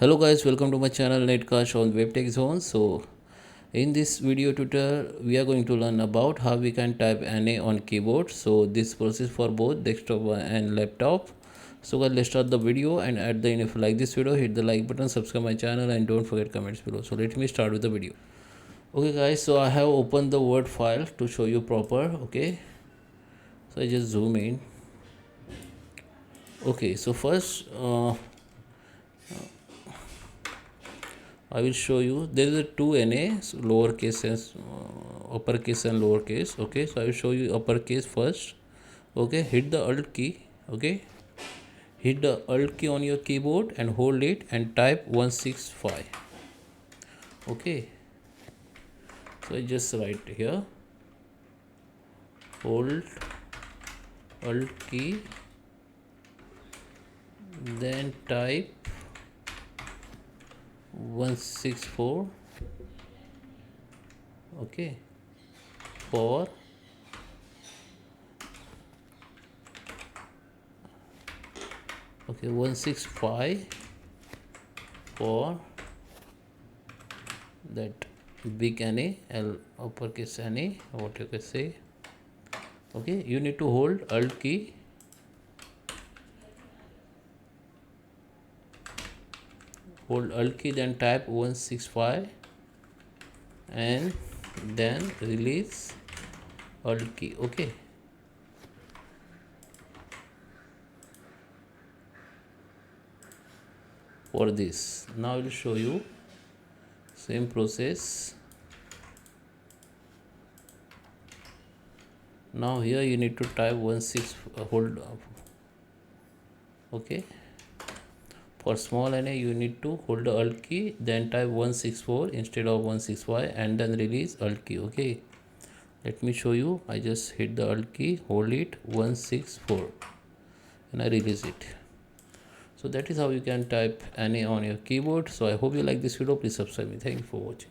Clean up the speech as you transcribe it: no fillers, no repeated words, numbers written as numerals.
Hello guys, welcome to my channel Netcast on WebTech Zone. So in this video tutorial we are going to learn about how we can type Enye on keyboard. So this process for both desktop and laptop. So guys, let's start the video, and at the end, if you like this video, hit the like button, subscribe my channel, and don't forget comments below. So let me start with the video. Okay guys, so I have opened the Word file to show you proper. Okay, so I just zoom in. Okay, so first I will show you there is a two Enye, lowercase and uppercase and lowercase. Okay, so I will show you uppercase first. Okay, hit the alt key. Okay, hit the alt key on your keyboard and hold it and type 165. Okay, so I just write here, hold alt key, then type 164. Okay, for okay 165 for that big Enye, L uppercase Enye, what you can say. Okay, you need to hold alt key, then type 165 and then release alt key. Okay, for this now I will show you same process. Now here you need to type 16 hold up. Okay, for small Enye you need to hold the alt key, then type 164 instead of 165 and then release alt key. Okay, let me show you. I just hit the alt key, hold it 164 and I release it. So that is how you can type Enye on your keyboard. So I hope you like this video. Please subscribe me. Thank you for watching.